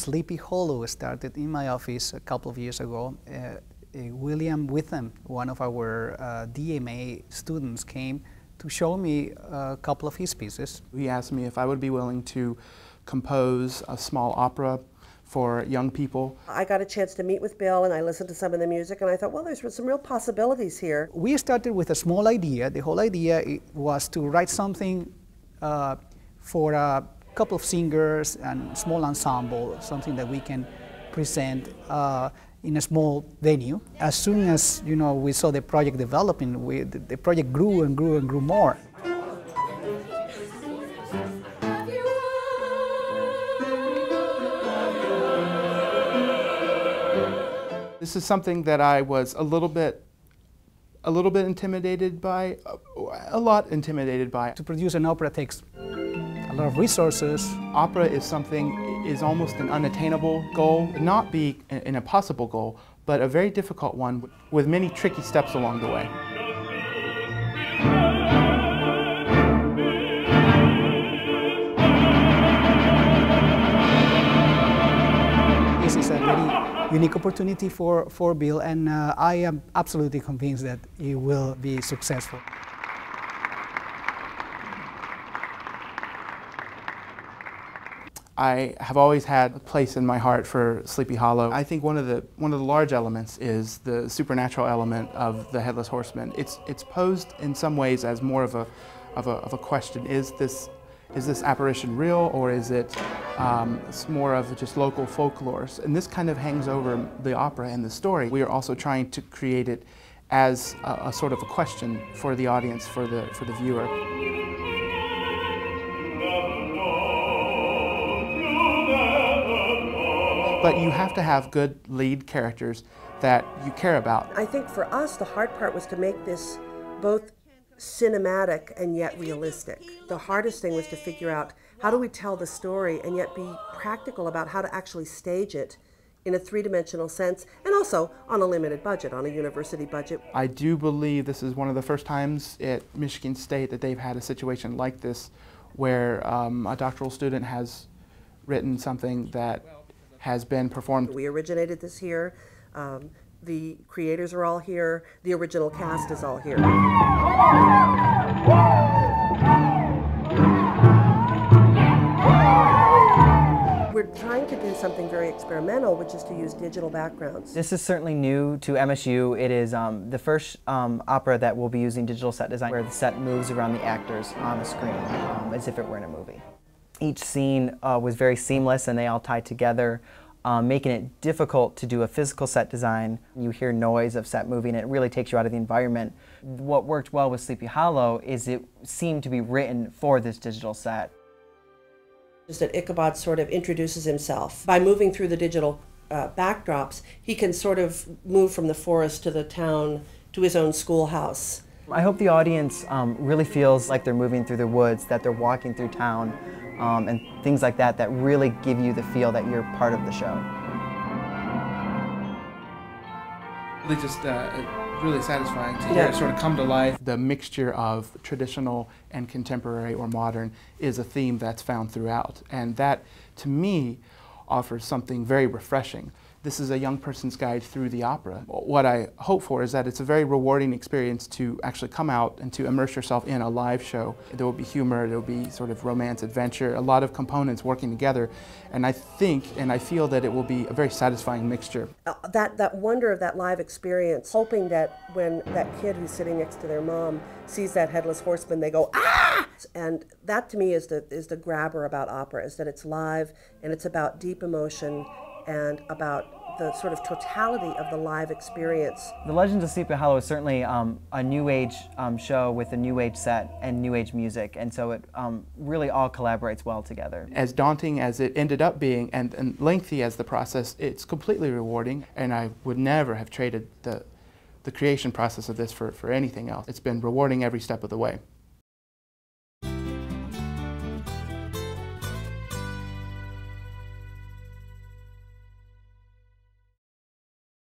Sleepy Hollow started in my office a couple of years ago. William Withem, one of our DMA students, came to show me a couple of his pieces. He asked me if I would be willing to compose a small opera for young people. I got a chance to meet with Bill and I listened to some of the music and I thought, well, there's some real possibilities here. We started with a small idea. The whole idea was to write something for a couple of singers and small ensemble, something that we can present in a small venue. As soon as we saw the project developing, the project grew and grew and grew more. This is something that I was a little bit intimidated by, a lot intimidated by. To produce an opera takes a lot of resources. Opera is almost an unattainable goal, not be an impossible goal, but a very difficult one with many tricky steps along the way. This is a very unique opportunity for Bill, and I am absolutely convinced that he will be successful. I have always had a place in my heart for Sleepy Hollow. I think one of the large elements is the supernatural element of the Headless Horseman. It's posed in some ways as more of a question: is this apparition real, or is it more of just local folklore? And this kind of hangs over the opera and the story. We are also trying to create it as a sort of a question for the audience, for the viewer. But you have to have good lead characters that you care about. I think for us, the hard part was to make this both cinematic and yet realistic. The hardest thing was to figure out how do we tell the story and yet be practical about how to actually stage it in a three-dimensional sense, and also on a limited budget, on a university budget. I do believe this is one of the first times at Michigan State that they've had a situation like this where a doctoral student has written something that has been performed. We originated this here. The creators are all here. The original cast is all here. We're trying to do something very experimental, which is to use digital backgrounds. This is certainly new to MSU. It is the first opera that will be using digital set design, where the set moves around the actors on the screen as if it were in a movie. Each scene was very seamless and they all tied together, making it difficult to do a physical set design. You hear noise of set moving and it really takes you out of the environment. What worked well with Sleepy Hollow is it seemed to be written for this digital set. Just that Ichabod sort of introduces himself. By moving through the digital backdrops, he can sort of move from the forest to the town to his own schoolhouse. I hope the audience really feels like they're moving through the woods, that they're walking through town, and things like that that really give you the feel that you're part of the show. Really just really satisfying to hear it sort of come to life. The mixture of traditional and contemporary or modern is a theme that's found throughout, and that to me offers something very refreshing. This is a young person's guide through the opera. What I hope for is that it's a very rewarding experience to actually come out and to immerse yourself in a live show. There will be humor, there will be sort of romance, adventure, a lot of components working together, and I think and I feel that it will be a very satisfying mixture. That wonder of that live experience, hoping that when that kid who's sitting next to their mom sees that Headless Horseman, they go, ah! And that to me is the grabber about opera, is that it's live and it's about deep emotion and about the sort of totality of the live experience. The Legends of Sleepy Hollow is certainly a New Age show with a New Age set and New Age music, and so it really all collaborates well together. As daunting as it ended up being and lengthy as the process, it's completely rewarding, and I would never have traded the creation process of this for anything else. It's been rewarding every step of the way.